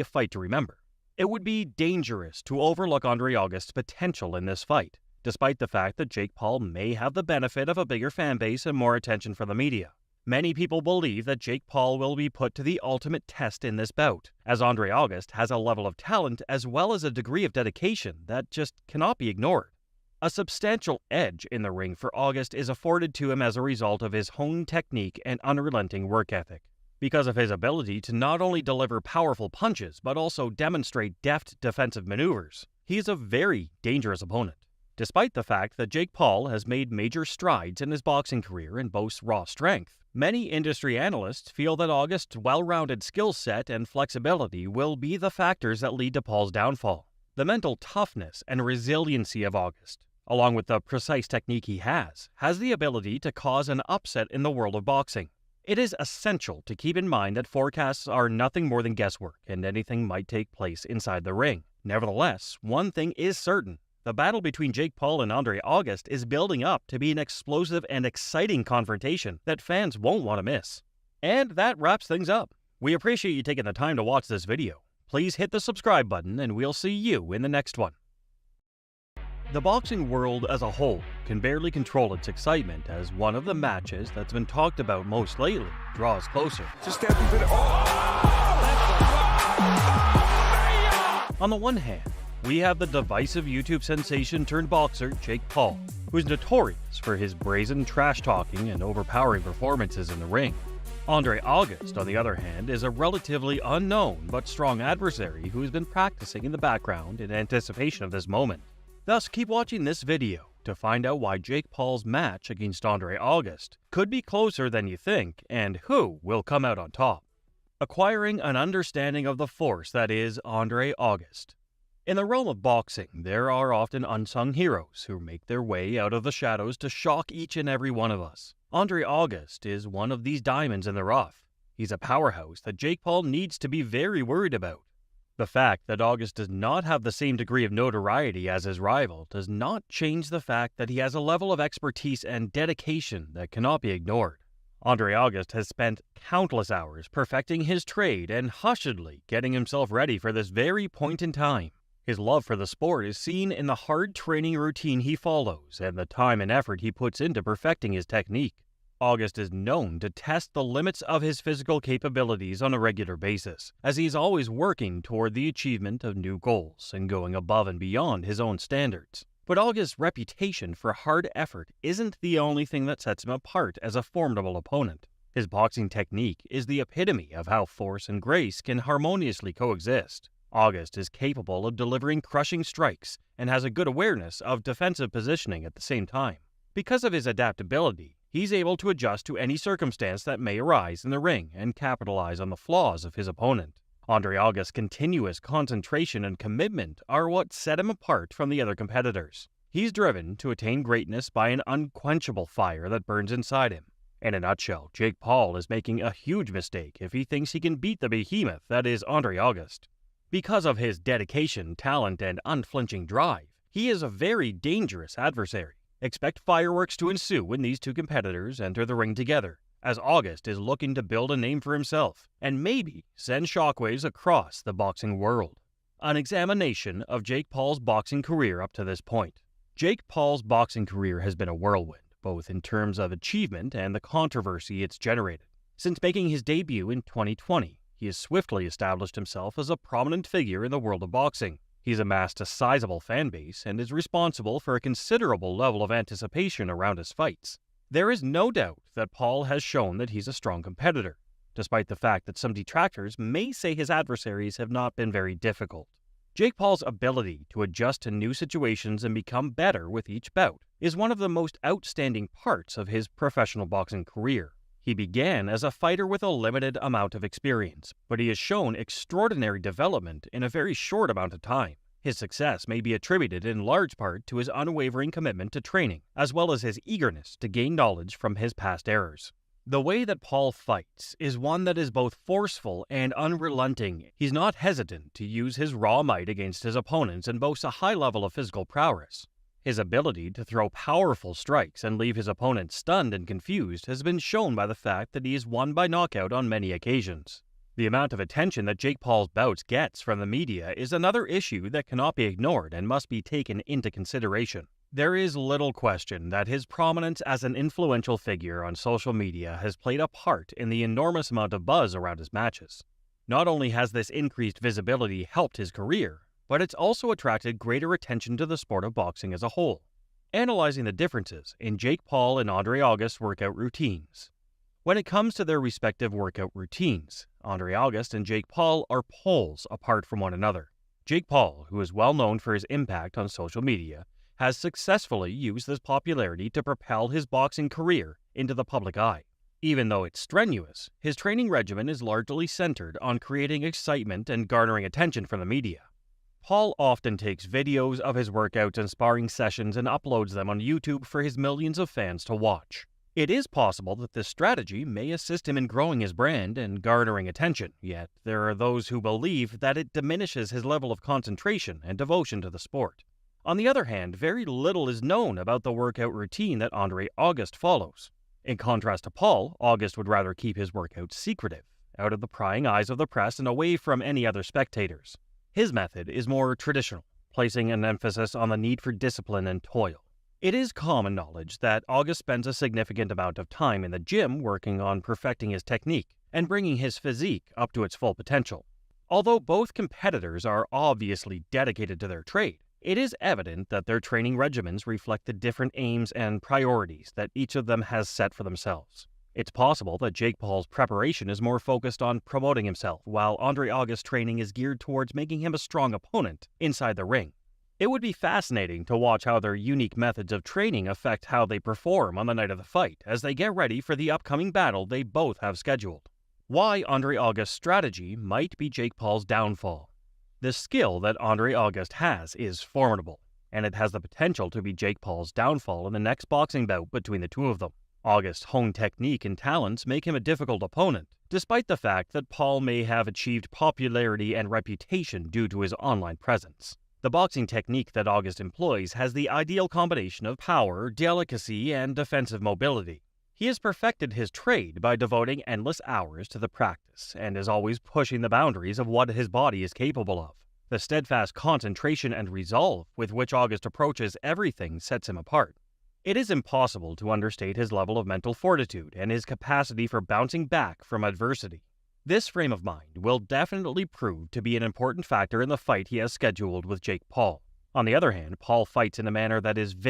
a fight to remember. It would be dangerous to overlook Andre August's potential in this fight, despite the fact that Jake Paul may have the benefit of a bigger fan base and more attention from the media. Many people believe that Jake Paul will be put to the ultimate test in this bout, as Andre August has a level of talent as well as a degree of dedication that just cannot be ignored. A substantial edge in the ring for August is afforded to him as a result of his honed technique and unrelenting work ethic. Because of his ability to not only deliver powerful punches but also demonstrate deft defensive maneuvers, he is a very dangerous opponent. Despite the fact that Jake Paul has made major strides in his boxing career and boasts raw strength, many industry analysts feel that August's well-rounded skill set and flexibility will be the factors that lead to Paul's downfall. The mental toughness and resiliency of August, along with the precise technique he has the ability to cause an upset in the world of boxing. It is essential to keep in mind that forecasts are nothing more than guesswork, and anything might take place inside the ring. Nevertheless, one thing is certain. The battle between Jake Paul and Andre August is building up to be an explosive and exciting confrontation that fans won't want to miss. And that wraps things up. We appreciate you taking the time to watch this video. Please hit the subscribe button and we'll see you in the next one. The boxing world as a whole can barely control its excitement as one of the matches that's been talked about most lately draws closer. On the one hand, we have the divisive YouTube sensation turned boxer Jake Paul, who's notorious for his brazen trash-talking and overpowering performances in the ring. Andre August, on the other hand, is a relatively unknown but strong adversary who's been practicing in the background in anticipation of this moment. Thus, keep watching this video to find out why Jake Paul's match against Andre August could be closer than you think and who will come out on top. Acquiring an understanding of the force that is Andre August. In the realm of boxing, there are often unsung heroes who make their way out of the shadows to shock each and every one of us. Andre August is one of these diamonds in the rough. He's a powerhouse that Jake Paul needs to be very worried about. The fact that August does not have the same degree of notoriety as his rival does not change the fact that he has a level of expertise and dedication that cannot be ignored. Andre August has spent countless hours perfecting his trade and hushedly getting himself ready for this very point in time. His love for the sport is seen in the hard training routine he follows and the time and effort he puts into perfecting his technique. August is known to test the limits of his physical capabilities on a regular basis, as he is always working toward the achievement of new goals and going above and beyond his own standards. But August's reputation for hard effort isn't the only thing that sets him apart as a formidable opponent. His boxing technique is the epitome of how force and grace can harmoniously coexist. August is capable of delivering crushing strikes and has a good awareness of defensive positioning at the same time. Because of his adaptability, he's able to adjust to any circumstance that may arise in the ring and capitalize on the flaws of his opponent. Andre August's continuous concentration and commitment are what set him apart from the other competitors. He's driven to attain greatness by an unquenchable fire that burns inside him. In a nutshell, Jake Paul is making a huge mistake if he thinks he can beat the behemoth that is Andre August. Because of his dedication, talent, and unflinching drive, he is a very dangerous adversary. Expect fireworks to ensue when these two competitors enter the ring together, as August is looking to build a name for himself, and maybe send shockwaves across the boxing world. An examination of Jake Paul's boxing career up to this point. Jake Paul's boxing career has been a whirlwind, both in terms of achievement and the controversy it's generated. Since making his debut in 2020, he has swiftly established himself as a prominent figure in the world of boxing. He's amassed a sizable fan base and is responsible for a considerable level of anticipation around his fights. There is no doubt that Paul has shown that he's a strong competitor, despite the fact that some detractors may say his adversaries have not been very difficult. Jake Paul's ability to adjust to new situations and become better with each bout is one of the most outstanding parts of his professional boxing career. He began as a fighter with a limited amount of experience, but he has shown extraordinary development in a very short amount of time. His success may be attributed in large part to his unwavering commitment to training, as well as his eagerness to gain knowledge from his past errors. The way that Paul fights is one that is both forceful and unrelenting. He's not hesitant to use his raw might against his opponents and boasts a high level of physical prowess. His ability to throw powerful strikes and leave his opponent stunned and confused has been shown by the fact that he is won by knockout on many occasions. The amount of attention that Jake Paul's bouts gets from the media is another issue that cannot be ignored and must be taken into consideration. There is little question that his prominence as an influential figure on social media has played a part in the enormous amount of buzz around his matches. Not only has this increased visibility helped his career, but it's also attracted greater attention to the sport of boxing as a whole. Analyzing the differences in Jake Paul and Andre August's workout routines. When it comes to their respective workout routines, Andre August and Jake Paul are poles apart from one another. Jake Paul, who is well known for his impact on social media, has successfully used this popularity to propel his boxing career into the public eye. Even though it's strenuous, his training regimen is largely centered on creating excitement and garnering attention from the media. Paul often takes videos of his workouts and sparring sessions and uploads them on YouTube for his millions of fans to watch. It is possible that this strategy may assist him in growing his brand and garnering attention, yet there are those who believe that it diminishes his level of concentration and devotion to the sport. On the other hand, very little is known about the workout routine that Andre August follows. In contrast to Paul, August would rather keep his workouts secretive, out of the prying eyes of the press and away from any other spectators. His method is more traditional, placing an emphasis on the need for discipline and toil. It is common knowledge that August spends a significant amount of time in the gym working on perfecting his technique and bringing his physique up to its full potential. Although both competitors are obviously dedicated to their trade, it is evident that their training regimens reflect the different aims and priorities that each of them has set for themselves. It's possible that Jake Paul's preparation is more focused on promoting himself, while Andre August's training is geared towards making him a strong opponent inside the ring. It would be fascinating to watch how their unique methods of training affect how they perform on the night of the fight, as they get ready for the upcoming battle they both have scheduled. Why Andre August's strategy might be Jake Paul's downfall. The skill that Andre August has is formidable, and it has the potential to be Jake Paul's downfall in the next boxing bout between the two of them. August's honed technique and talents make him a difficult opponent, despite the fact that Paul may have achieved popularity and reputation due to his online presence. The boxing technique that August employs has the ideal combination of power, delicacy, and defensive mobility. He has perfected his trade by devoting endless hours to the practice and is always pushing the boundaries of what his body is capable of. The steadfast concentration and resolve with which August approaches everything sets him apart. It is impossible to understate his level of mental fortitude and his capacity for bouncing back from adversity. This frame of mind will definitely prove to be an important factor in the fight he has scheduled with Jake Paul. On the other hand, Paul fights in a manner that is vicious